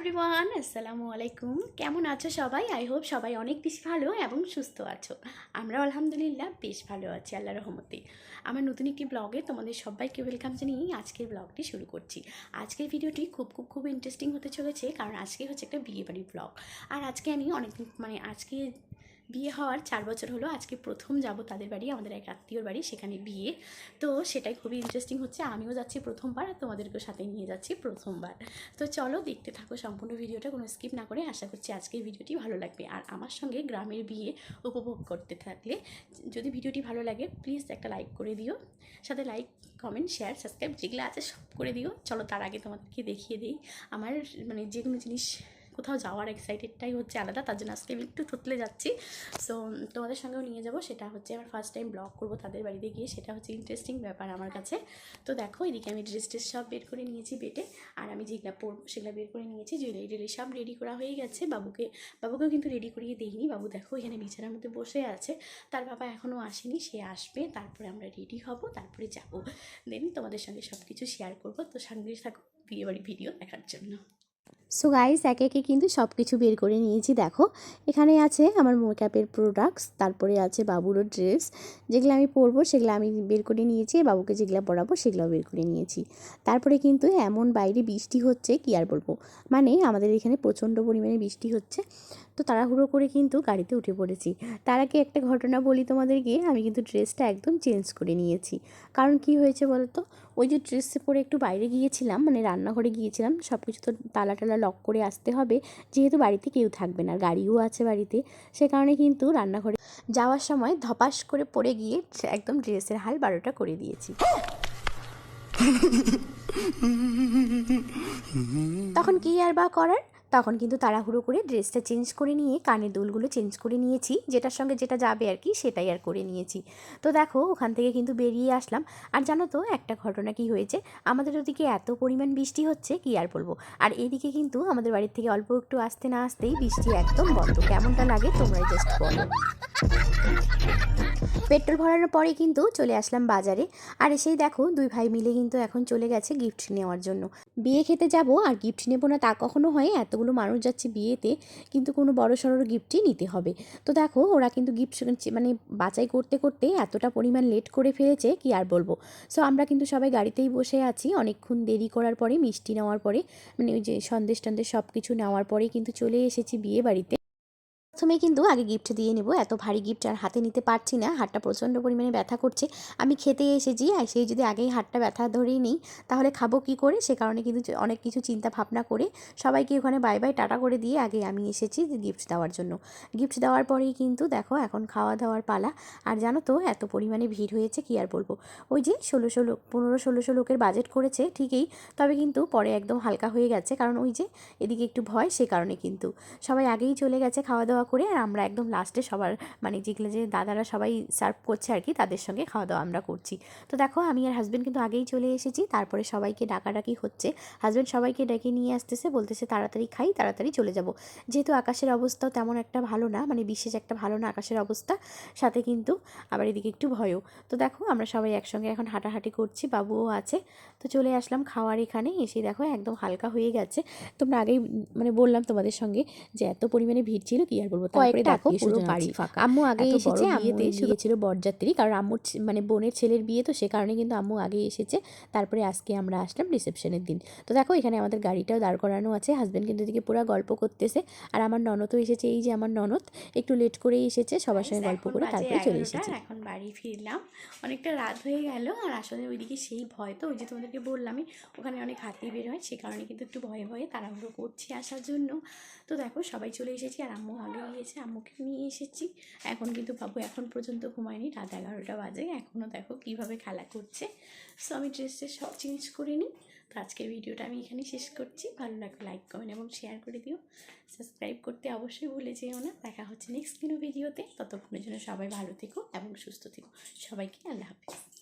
Everyone, আসসালামু আলাইকুম। কেমন আছো সবাই? আই হোপ সবাই অনেক বেশি ভালো এবং সুস্থ আছো। আমরা আলহামদুলিল্লাহ বেশ ভালো আছি আল্লাহর রহমতে। আমার নতুন একটি ব্লগে তোমাদের সবাইকে ওয়েলকাম জানিয়ে আজকের ব্লগটি শুরু করছি। আজকের ভিডিওটি খুব ইন্টারেস্টিং হতে চলেছে, কারণ আজকে হচ্ছে একটা বিয়েবাড়ির ব্লগ। আর আজকে আমি অনেকদিন আজকে বিয়ে হওয়ার 4 বছর হলো। আজকে প্রথম যাব তাদের বাড়ি, আমাদের এক আত্মীয়র বাড়ি, সেখানে বিয়ে। তো সেটাই খুবই ইন্টারেস্টিং হচ্ছে। আমিও যাচ্ছি প্রথমবার, আর তোমাদেরকেও সাথে নিয়ে যাচ্ছি প্রথমবার। তো চলো দেখতে থাকো সম্পূর্ণ ভিডিওটা, কোনো স্কিপ না করে। আশা করছি আজকের ভিডিওটি ভালো লাগবে। আর আমার সঙ্গে গ্রামের বিয়ে উপভোগ করতে থাকলে যদি ভিডিওটি ভালো লাগে প্লিজ একটা লাইক করে দিও, সাথে লাইক, কমেন্ট, শেয়ার, সাবস্ক্রাইব যেগুলো আছে সব করে দিও। চলো তার আগে তোমাদেরকে দেখিয়ে দিই আমার যে কোনো জিনিস, কোথাও যাওয়ার এক্সাইটেডটাই হচ্ছে আলাদা। তার জন্য আজকে আমি একটু থতলে যাচ্ছি। সো তোমাদের সঙ্গেও নিয়ে যাব। সেটা হচ্ছে আমার ফার্স্ট টাইম ব্লগ করবো তাদের বাড়িতে গিয়ে, সেটা হচ্ছে ইন্টারেস্টিং ব্যাপার আমার কাছে। তো দেখো এদিকে আমি ড্রেস সব বের করে নিয়েছি বেটে, আর আমি যেগুলো পরবো সেগুলো বের করে নিয়েছি। জুয়েলারি সব রেডি করা হয়ে গেছে। বাবুকেও কিন্তু রেডি করিয়ে দিইনি। বাবু দেখো এখানে বিছানার মধ্যে বসে আছে, তার বাবা এখনও আসেনি, সে আসবে, তারপরে আমরা রেডি হব, তারপরে যাব। দেন তোমাদের সঙ্গে সব কিছু শেয়ার করবো। তো সঙ্গে থাকো বিয়েবাড়ি ভিডিও দেখার জন্য। সো গাইস, একে একে কিন্তু সব কিছু বের করে নিয়েছি। দেখো এখানে আছে আমার মেকআপের প্রোডাক্টস, তারপরে আছে বাবুরও ড্রেস, যেগুলো আমি পরবো সেগুলো আমি বের করে নিয়েছি। বাবুকে যেগুলো পরাবো সেগুলোও বের করে নিয়েছি। তারপরে কিন্তু এমন বাইরে বৃষ্টি হচ্ছে কি আর বলবো, মানে আমাদের এখানে প্রচণ্ড পরিমাণে বৃষ্টি হচ্ছে। তো তাড়াহুড়ো করে কিন্তু গাড়িতে উঠে পড়েছি। তার আগে একটা ঘটনা বলি তোমাদেরকে, আমি কিন্তু ড্রেসটা একদম চেঞ্জ করে নিয়েছি। কারণ কি হয়েছে বলো তো, ওই যে ড্রেস পরে একটু বাইরে গিয়েছিলাম, মানে রান্নাঘরে গিয়েছিলাম, সব কিছু তো তালা লক করে আসতে হবে, যেহেতু বাড়িতে কেউ থাকবে না, গাড়িও আছে বাড়িতে। সে কারণে কিন্তু রান্নাঘরে যাওয়ার সময় ধপাস করে পড়ে গিয়ে একদম ড্রেসের হাল 12টা করে দিয়েছি। তখন কি আর বা করার, তখন কিন্তু তাড়াহুড়ো করে ড্রেসটা চেঞ্জ করে নিয়ে কানের দুলগুলো চেঞ্জ করে নিয়েছি, যেটার সঙ্গে যেটা যাবে আর কি সেটাই আর করে নিয়েছি। তো দেখো ওখান থেকে কিন্তু বেরিয়ে আসলাম। আর জানো তো একটা ঘটনা কি হয়েছে, আমাদের ওদিকে এত পরিমাণ বৃষ্টি হচ্ছে কি আর বলবো। আর এইদিকে কিন্তু আমাদের বাড়ির থেকে অল্প একটু আসতে না আসতেই বৃষ্টি একদম বন্ধ। কেমনটা লাগে তোমরাই জাস্ট বলো। পেট্রোল ভরানোর পরে কিন্তু চলে আসলাম বাজারে। আর এসেই দেখো দুই ভাই মিলে কিন্তু এখন চলে গেছে গিফট নেওয়ার জন্য। বিয়ে খেতে যাব আর গিফট নেবো না তা কখনো হয়? এতগুলো মানুষ যাচ্ছে বিয়েতে, কিন্তু কোনো বড় সড়ো গিফটই নিতে হবে। তো দেখো ওরা কিন্তু গিফট মানে বাছাই করতে করতে এতটা পরিমাণ লেট করে ফেলেছে কি আর বলবো। সো আমরা কিন্তু সবাই গাড়িতেই বসে আছি। অনেকক্ষণ দেরি করার পরে, মিষ্টি নেওয়ার পরে, মানে ওই যে সন্দেশ টন্দেশ সব কিছু নেওয়ার পরেই কিন্তু চলে এসেছি বিয়ে বাড়িতে। প্রথমে কিন্তু আগে গিফট দিয়ে নেব, এত ভারী গিফট আর হাতে নিতে পারছি না, হাতটা প্রচণ্ড পরিমাণে ব্যথা করছে। আমি খেতে এসেছি, আর সেই যদি আগেই হাতটা ব্যথা ধরেই নিই তাহলে খাবো কী করে। সে কারণে কিন্তু অনেক কিছু চিন্তা ভাবনা করে সবাইকে ওখানে বাই বাই টাটা করে দিয়ে আগে আমি এসেছি গিফট দেওয়ার জন্য। গিফট দেওয়ার পরেই কিন্তু দেখো এখন খাওয়া দাওয়ার পালা। আর জানো তো এত পরিমাণে ভিড় হয়েছে কি আর বলবো। ওই যে 15-16 লোকের বাজেট করেছে ঠিকই, তবে কিন্তু পরে একদম হালকা হয়ে গেছে, কারণ ওই যে এদিকে একটু ভয়, সে কারণে কিন্তু সবাই আগেই চলে গেছে খাওয়া দাওয়া করে। আর আমরা একদম লাস্টে সবার, মানে যেগুলো যে দাদারা সবাই সার্ভ করছে আর কি, তাদের সঙ্গে খাওয়া দাওয়া আমরা করছি। তো দেখো আমি আর হাজব্যান্ড কিন্তু আগেই চলে এসেছি। তারপরে সবাইকে ডাকাডাকি হচ্ছে, হাজব্যান্ড সবাইকে ডেকে নিয়ে আসতেছে, বলতেছে তাড়াতাড়ি খাই, তাড়াতাড়ি চলে যাব। যেহেতু আকাশের অবস্থাও তেমন একটা ভালো না, মানে বিশেষ একটা ভালো না আকাশের অবস্থা, সাথে কিন্তু আবার এদিকে একটু ভয়ও। তো দেখো আমরা সবাই একসঙ্গে এখন হাঁটাহাঁটি করছি, বাবুও আছে। তো চলে আসলাম খাওয়ার এখানে। এসে দেখো একদম হালকা হয়ে গেছে। তোমরা আগেই মানে বললাম তোমাদের সঙ্গে যে এত পরিমাণে ভিড় ছিল কি আর বলবো। তারপরে দেখো পুরো বাড়ি ফাঁকা। আম্মু আগে এসেছে, বিয়েতে গিয়েছিল বরযাত্রী, কারণ আম্মুর মানে বোনের ছেলের বিয়ে, তো সে কারণে কিন্তু আম্মু আগে এসেছে। তারপরে আজকে আমরা আসলাম রিসেপশনের দিন। তো দেখো এখানে আমাদের গাড়িটাও দাঁড় করানো আছে, হাজব্যান্ড কিন্তু এদিকে পুরো গল্প করতেছে। আর আমার ননদও এসেছে, এই যে আমার ননদ একটু লেট করেই এসেছে, সবার সঙ্গে গল্প করে তারপরে চলে এসেছে। এখন বাড়ি ফিরলাম, অনেকটা রাত হয়ে গেল। আর আসলে ওইদিকে সেই ভয়, তো ওই যে তোমাদেরকে বললামই ওখানে অনেক হাতি বের হয়, সে কারণে কিন্তু একটু ভয়ে ভয়ে তাড়াহুড়ো করছি আসার জন্য। তো দেখো সবাই চলে এসেছি, আর আম্মু আগে গিয়েছে, আম্মুকে নিয়ে এসেছি। এখন কিন্তু বাবু এখন পর্যন্ত ঘুমায়নি, রাত 11টা বাজে, এখনও দেখো কীভাবে খেলা করছে। সো আমি ড্রেসটা সব চেঞ্জ করে নিই। তো আজকের ভিডিওটা আমি এখানে শেষ করছি। ভালো লাগলে লাইক, কমেন্ট এবং শেয়ার করে দিও। সাবস্ক্রাইব করতে অবশ্যই ভুলে যেও না। দেখা হচ্ছে নেক্সট কোনো ভিডিওতে। ততক্ষণের জন্য সবাই ভালো থেকো এবং সুস্থ থেকো। সবাইকে আল্লাহ হাফেজ।